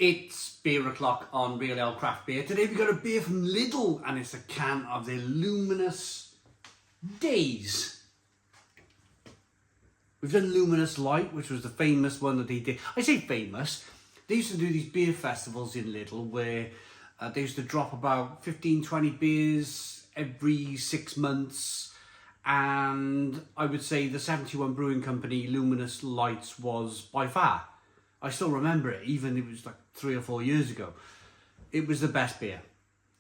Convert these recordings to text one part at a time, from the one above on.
It's beer o'clock on Real Ale Craft Beer. Today we've got a beer from Lidl and it's a can of their Luminous Days. We've done Luminous Light, which was the famous one that they did. I say famous. They used to do these beer festivals in Lidl where they used to drop about 15-20 beers every 6 months. And I would say the 71 Brewing Company Luminous Lights was by far, I still remember it, even it was like 3 or 4 years ago. It was the best beer.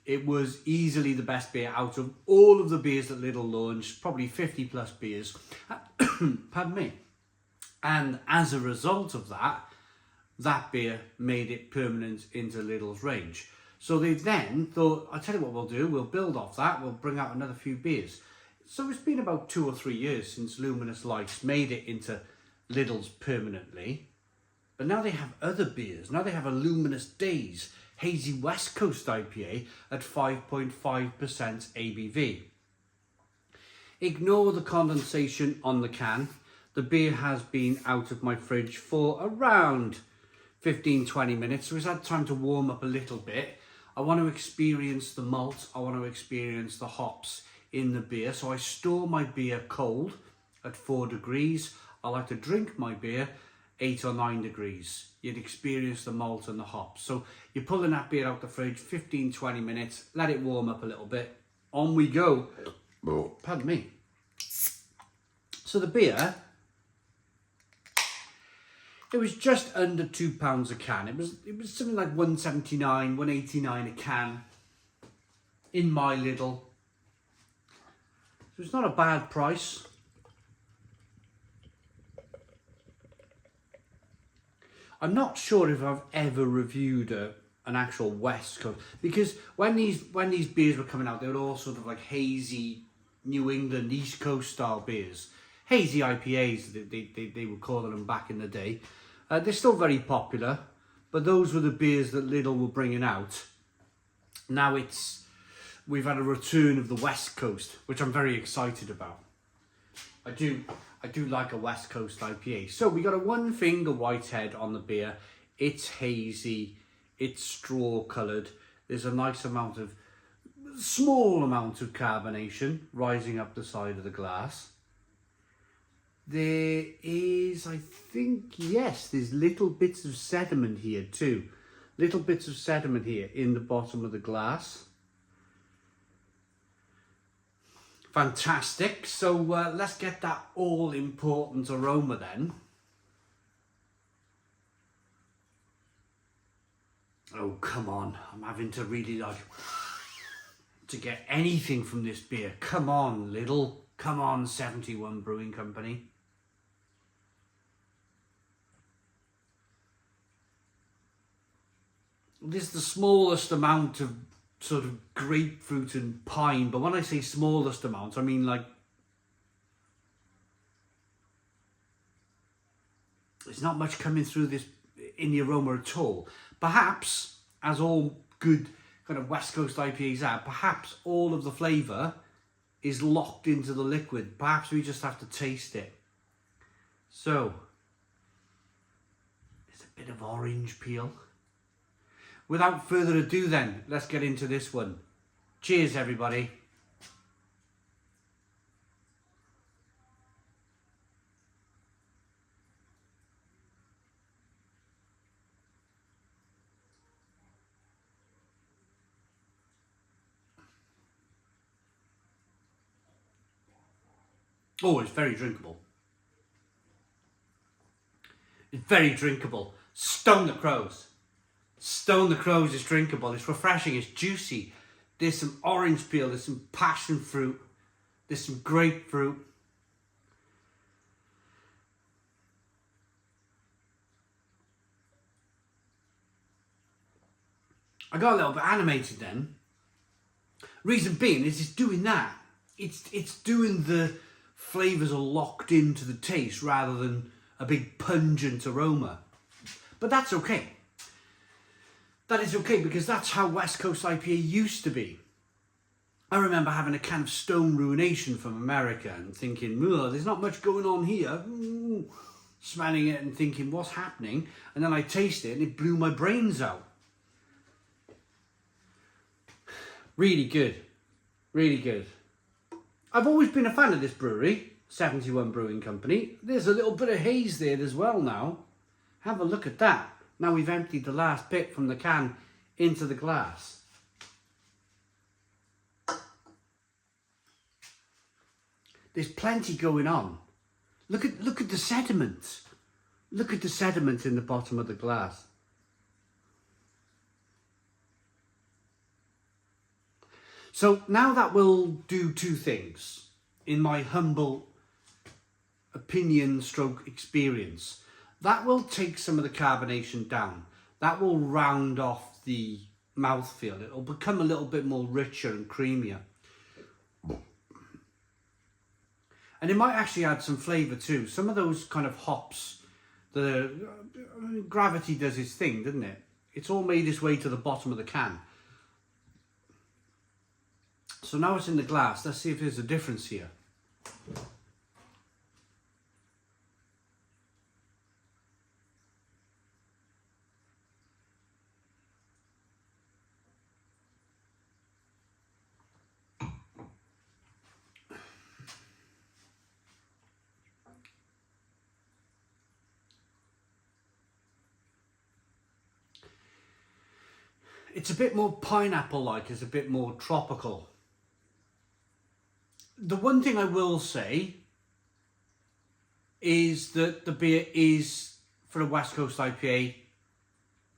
It was easily the best beer out of all of the beers that Lidl launched, probably 50 plus beers. Pardon me. And as a result of that, that beer made it permanent into Lidl's range. So they then thought, I'll tell you what we'll do, we'll build off that, we'll bring out another few beers. So it's been about 2 or 3 years since Luminous Lights made it into Lidl's permanently. But now they have other beers. Now they have a Luminous Days Hazy West Coast IPA at 5.5% ABV. Ignore the condensation on the can. The beer has been out of my fridge for around 15-20 minutes, so it's had time to warm up a little bit. I want to experience the malt, I want to experience the hops in the beer, so I store my beer cold at 4 degrees. I like to drink my beer 8 or 9 degrees. You'd experience the malt and the hops. So you're pulling that beer out the fridge, 15-20 minutes, let it warm up a little bit, on we go. Oh, pardon me. So the beer, it was just under £2 a can. It was something like £1.79, £1.89 a can in my Lidl. So it's not a bad price. I'm not sure if I've ever reviewed an actual West Coast, because when these beers were coming out, they were all sort of like hazy New England East Coast style beers. Hazy IPAs, they were calling them back in the day. They're still very popular, but those were the beers that Lidl were bringing out. Now we've had a return of the West Coast, which I'm very excited about. I do like a West Coast IPA. So we got a 1 finger whitehead on the beer. It's hazy, it's straw coloured. There's a nice amount of, small amount of carbonation rising up the side of the glass. There is, I think, yes, there's little bits of sediment here too. Little bits of sediment here in the bottom of the glass. Fantastic. So let's get that all important aroma then. Oh, come on. I'm having to really like to get anything from this beer. Come on, Lidl. Come on, 71 Brewing Company. This is the smallest amount of sort of grapefruit and pine, but when I say smallest amount, I mean like there's not much coming through this in the aroma at all. Perhaps, as all good kind of West Coast IPAs are, perhaps all of the flavour is locked into the liquid. Perhaps we just have to taste it. So there's a bit of orange peel. Without further ado then, let's get into this one. Cheers, everybody. Oh, it's very drinkable. It's very drinkable. Stone the crows. Stone the Crows is drinkable, it's refreshing, it's juicy. There's some orange peel, there's some passion fruit, there's some grapefruit. I got a little bit animated then. Reason being is it's doing that. It's doing the flavours are locked into the taste rather than a big pungent aroma. But that's okay. That is okay, because that's how West Coast IPA used to be. I remember having a can of Stone Ruination from America and thinking, there's not much going on here. smelling it and thinking, what's happening? And then I tasted it and it blew my brains out. Really good. Really good. I've always been a fan of this brewery, 71 Brewing Company. There's a little bit of haze there as well now. Have a look at that. Now we've emptied the last bit from the can into the glass. There's plenty going on. Look at the sediment. Look at the sediment in the bottom of the glass. So now that will do two things, in my humble opinion stroke experience. That will take some of the carbonation down. That will round off the mouthfeel. It'll become a little bit more richer and creamier. And it might actually add some flavour too. Some of those kind of hops, gravity does its thing, doesn't it? It's all made its way to the bottom of the can. So now it's in the glass. Let's see if there's a difference here. It's a bit more pineapple-like, it's a bit more tropical. The one thing I will say is that the beer is, for a West Coast IPA,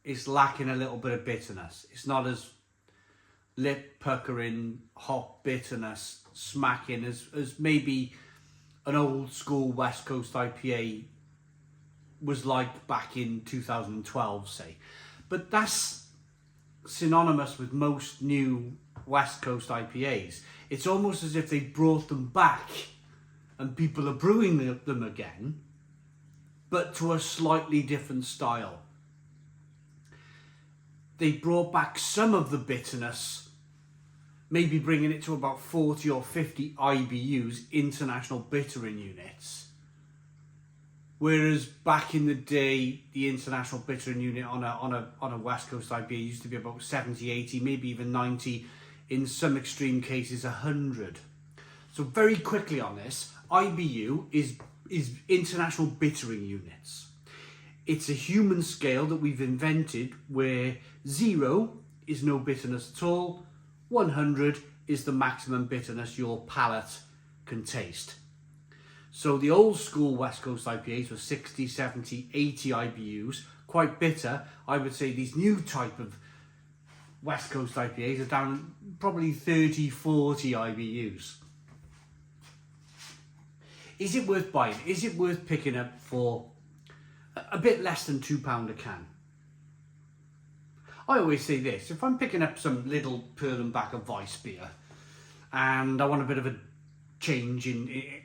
is lacking a little bit of bitterness. It's not as lip puckering, hop bitterness, smacking as maybe an old school West Coast IPA was like back in 2012, say. But that's synonymous with most new West Coast IPAs. It's almost as if they brought them back and people are brewing them again, but to a slightly different style. They brought back some of the bitterness, maybe bringing it to about 40 or 50 IBUs, international bittering units. Whereas back in the day, the international bittering unit on a West Coast IPA used to be about 70, 80, maybe even 90, in some extreme cases 100. So very quickly on this, IBU is international bittering units. It's a human scale that we've invented where 0 is no bitterness at all, 100 is the maximum bitterness your palate can taste. So the old school West Coast IPAs were 60, 70, 80 IBUs, quite bitter. I would say these new type of West Coast IPAs are down probably 30, 40 IBUs. Is it worth buying? Is it worth picking up for a bit less than £2 a can? I always say this, if I'm picking up some Lidl Pearl and Back of Weiss beer and I want a bit of a change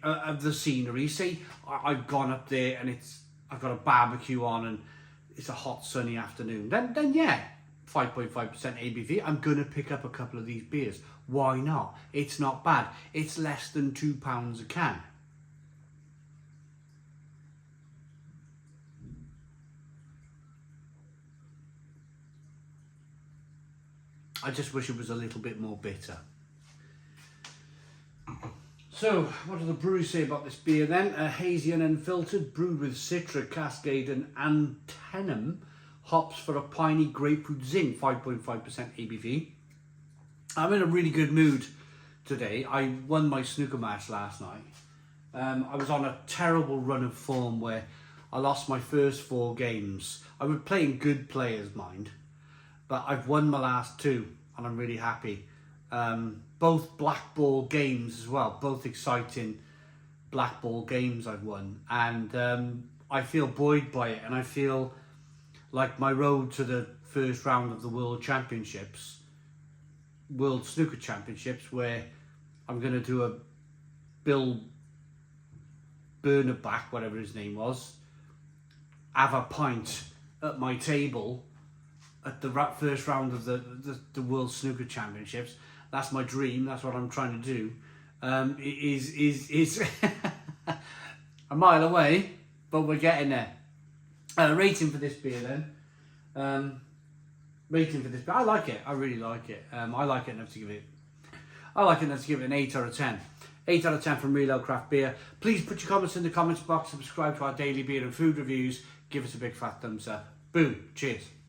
of the scenery, say I've gone up there and I've got a barbecue on and it's a hot sunny afternoon, then yeah, 5.5% ABV, I'm gonna pick up a couple of these beers. Why not? It's not bad. It's less than £2 a can. I just wish it was a little bit more bitter. So, what do the breweries say about this beer then? Hazy and unfiltered, brewed with Citra, Cascade and Antenum hops for a piney grapefruit zing, 5.5% ABV. I'm in a really good mood today. I won my snooker match last night. I was on a terrible run of form where I lost my first 4 games. I was playing good players, mind, but I've won my last 2 and I'm really happy. Both black ball games as well, both exciting black ball games I've won, and I feel buoyed by it, and I feel like my road to the first round of the World Snooker Championships, where I'm going to do a Bill Bernabach, whatever his name was, have a pint at my table at the first round of the World Snooker Championships. That's my dream. That's what I'm trying to do. Is a mile away, but we're getting there. Rating for this beer then. Rating for this beer. I like it. I really like it. I like it enough to give it. I like it enough to give it an 8 out of 10. 8 out of 10 from Real Ale Craft Beer. Please put your comments in the comments box. Subscribe to our daily beer and food reviews. Give us a big fat thumbs up. Boom. Cheers.